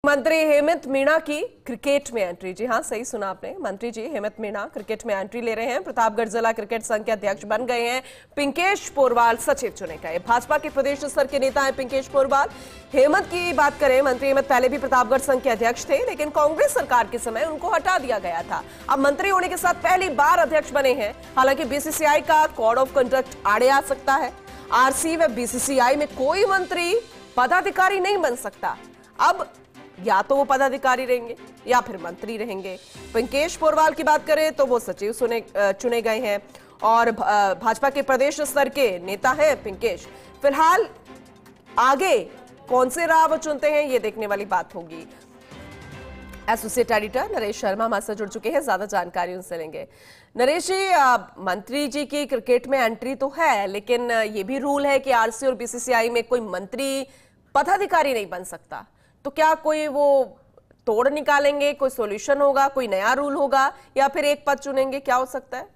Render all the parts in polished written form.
मंत्री हेमंत मीणा की क्रिकेट में एंट्री। जी हां, सही सुना आपने। मंत्री जी हेमंत मीणा क्रिकेट में एंट्री ले रहे हैं। प्रतापगढ़ जिला क्रिकेट संघ के अध्यक्ष बन गए हैं। पिंकेश पोरवाल सचिव चुने गए। भाजपा के प्रदेश स्तर के नेता हैं पिंकेश पोरवाल। हेमंत की बात करें, मंत्री हेमंत पहले भी प्रतापगढ़ संघ के अध्यक्ष थे, लेकिन कांग्रेस सरकार के समय उनको हटा दिया गया था। अब मंत्री होने के साथ पहली बार अध्यक्ष बने हैं। हालांकि बीसीसीआई का कोड ऑफ कंडक्ट आड़े आ सकता है। आरसी व बीसीसीआई में कोई मंत्री पदाधिकारी नहीं बन सकता। अब या तो वो पदाधिकारी रहेंगे या फिर मंत्री रहेंगे। पिंकेश पोरवाल की बात करें तो वो सचिव चुने गए हैं और भाजपा के प्रदेश स्तर के नेता हैं पिंकेश। फिलहाल आगे कौन से राह वो चुनते हैं, ये देखने वाली बात होगी। एसोसिएट एडिटर नरेश शर्मा हमारे साथ जुड़ चुके हैं, ज्यादा जानकारी उनसे लेंगे। नरेश जी, मंत्री जी की क्रिकेट में एंट्री तो है, लेकिन ये भी रूल है कि आरसी और बीसीसीआई में कोई मंत्री पदाधिकारी नहीं बन सकता। तो क्या कोई वो तोड़ निकालेंगे, कोई सॉल्यूशन होगा, कोई नया रूल होगा, या फिर एक पद चुनेंगे? क्या हो सकता है?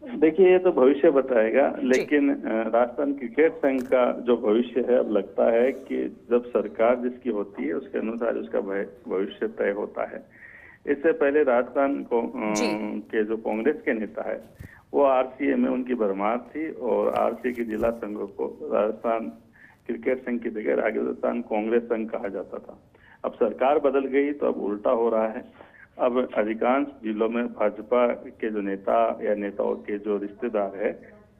देखिए, ये तो भविष्य बताएगा, लेकिन राजस्थान क्रिकेट संघ का जो भविष्य है, अब लगता है कि जब सरकार जिसकी होती है उसके अनुसार उसका भविष्य तय होता है। इससे पहले राजस्थान के जो कांग्रेस के नेता है वो आरसीए में उनकी भरमार थी और आरसीए के जिला संघों को राजस्थान क्रिकेट संघ की जगह राजस्थान कांग्रेस संघ कहा जाता था। अब सरकार बदल गई तो अब उल्टा हो रहा है। अब अधिकांश जिलों में भाजपा के जो नेता या नेताओं के जो रिश्तेदार है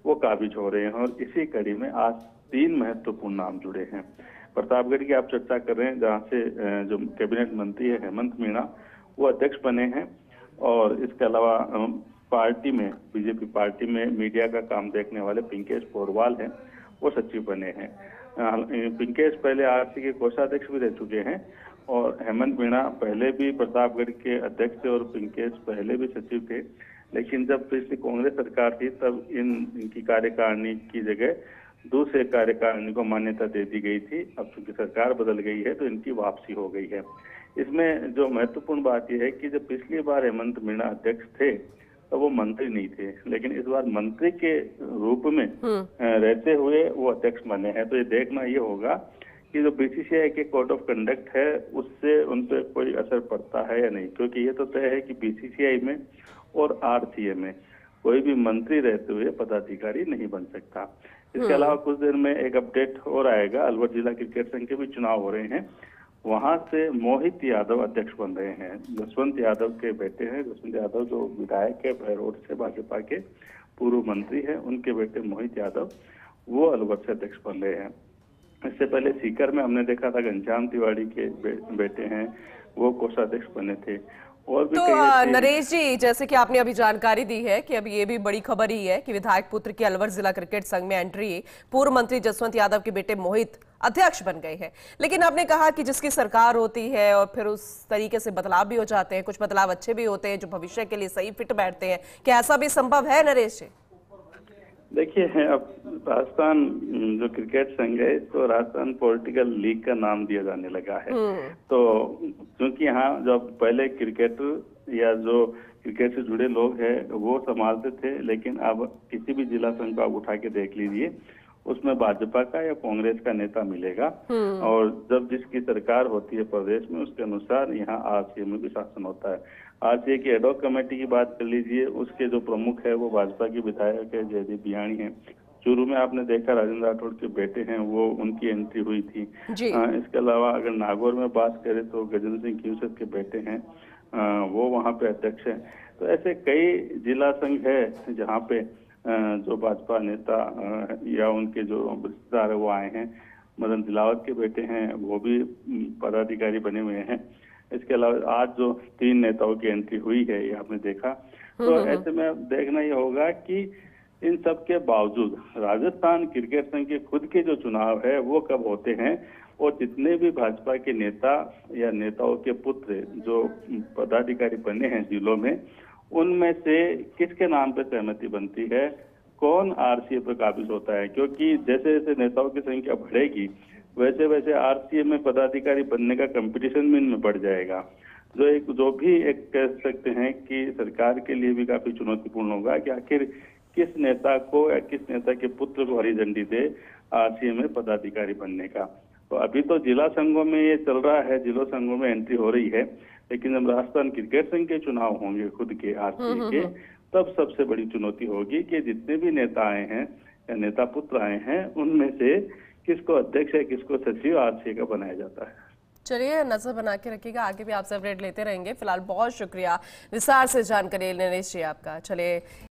वो काबिज हो रहे हैं और इसी कड़ी में आज 3 महत्वपूर्ण नाम जुड़े हैं। प्रतापगढ़ की आप चर्चा कर रहे हैं, जहाँ से जो कैबिनेट मंत्री है हेमंत मीणा वो अध्यक्ष बने हैं और इसके अलावा पार्टी में बीजेपी पार्टी में मीडिया का काम देखने वाले पिंकेश पोरवाल हैं, वो सचिव बने हैं। पिंकेश पहले आरसी के कोषाध्यक्ष भी रह चुके हैं और हेमंत मीणा पहले भी प्रतापगढ़ के अध्यक्ष थे और पिंकेश पहले भी सचिव थे। लेकिन जब पिछली कांग्रेस सरकार थी तब इनकी कार्यकारिणी की जगह दूसरे कार्यकारिणी को मान्यता दे दी गई थी। अब चूंकि सरकार बदल गई है तो इनकी वापसी हो गई है। इसमें जो महत्वपूर्ण बात यह है कि जब पिछली बार हेमंत मीणा अध्यक्ष थे तो वो मंत्री नहीं थे, लेकिन इस बार मंत्री के रूप में रहते हुए वो अध्यक्ष बने हैं। तो ये देखना ये होगा कि जो बीसीसीआई के कोड ऑफ कंडक्ट है उससे उन पर कोई असर पड़ता है या नहीं, क्योंकि ये तो तय है कि बीसीसीआई में और आरसीए में कोई भी मंत्री रहते हुए पदाधिकारी नहीं बन सकता। इसके अलावा कुछ देर में एक अपडेट और आएगा। अलवर जिला क्रिकेट संघ के भी चुनाव हो रहे हैं, वहां से मोहित यादव अध्यक्ष बन रहे हैं। जसवंत यादव के बेटे हैं। जसवंत यादव जो विधायक है बहरोड से, भाजपा के पूर्व मंत्री हैं, उनके बेटे मोहित यादव वो अलवर से अध्यक्ष बन रहे हैं। इससे पहले सीकर में हमने देखा था घनश्याम तिवारी के बेटे हैं, वो कोषाध्यक्ष बने थे। और भी तो नरेश जी, जैसे कि आपने अभी जानकारी दी है कि अभी ये भी बड़ी खबर ही है कि विधायक पुत्र की अलवर जिला क्रिकेट संघ में एंट्री, पूर्व मंत्री जसवंत यादव के बेटे मोहित अध्यक्ष बन गए हैं। लेकिन आपने कहा कि जिसकी सरकार होती है और फिर उस तरीके से बदलाव भी हो जाते हैं, कुछ बदलाव अच्छे भी होते हैं जो भविष्य के लिए सही फिट बैठते हैं। क्या ऐसा भी संभव है नरेश जी? देखिए, अब राजस्थान जो क्रिकेट संघ है तो राजस्थान पॉलिटिकल लीग का नाम दिया जाने लगा है। तो क्योंकि यहाँ जब पहले क्रिकेटर या जो क्रिकेट से जुड़े लोग हैं वो संभालते थे, लेकिन अब किसी भी जिला संघ को आप उठा के देख लीजिए, उसमें भाजपा का या कांग्रेस का नेता मिलेगा। और जब जिसकी सरकार होती है प्रदेश में उसके अनुसार यहाँ आरसीए में भी शासन होता है। आरसीए की एडॉक कमेटी की बात कर लीजिए, उसके जो प्रमुख है वो भाजपा की विधायक है जयदीप बियाणी है। चूरू में आपने देखा राजेंद्र राठौड़ के बेटे हैं, वो उनकी एंट्री हुई थी। इसके अलावा अगर नागौर में बात करें तो गजेंद्र सिंह ख्यूसत के बेटे हैं, वो वहाँ पे अध्यक्ष हैं। तो ऐसे कई जिला संघ है जहाँ पे जो भाजपा नेता या उनके जो रिश्तेदार है वो आए हैं। मदन दिलावत के बेटे हैं, वो भी पदाधिकारी बने हुए हैं। इसके अलावा आज जो 3 नेताओं की एंट्री हुई है ये आपने देखा। तो ऐसे में देखना ये होगा कि इन सब के बावजूद राजस्थान क्रिकेट संघ के खुद के जो चुनाव है वो कब होते हैं और जितने भी भाजपा के नेता या नेताओं के पुत्र जो पदाधिकारी बने हैं जिलों में, उनमें से किसके नाम पे सहमति बनती है, कौन आरसीए पर काबिज होता है। क्योंकि जैसे जैसे नेताओं की संख्या बढ़ेगी वैसे वैसे आरसीए में पदाधिकारी बनने का कंपटीशन भी इनमें बढ़ जाएगा, जो भी एक कह सकते हैं कि सरकार के लिए भी काफी चुनौतीपूर्ण होगा कि आखिर किस नेता को या किस नेता के पुत्र को हरी झंडी दे आरसीए में पदाधिकारी बनने का। तो अभी तो जिला संघों में ये चल रहा है, जिला संघों में एंट्री हो रही है, लेकिन जब राजस्थान क्रिकेट संघ के चुनाव होंगे खुद के आरसीए के, तब सबसे बड़ी चुनौती होगी कि जितने भी नेता आए हैं या नेता पुत्र आए हैं, उनमें से किसको अध्यक्ष या किसको सचिव आरसीए का बनाया जाता है। चलिए, नजर बना के रखिएगा, आगे भी आपसे अपडेट लेते रहेंगे। फिलहाल बहुत शुक्रिया विस्तार से जानकारी लेने जी आपका। चलिए।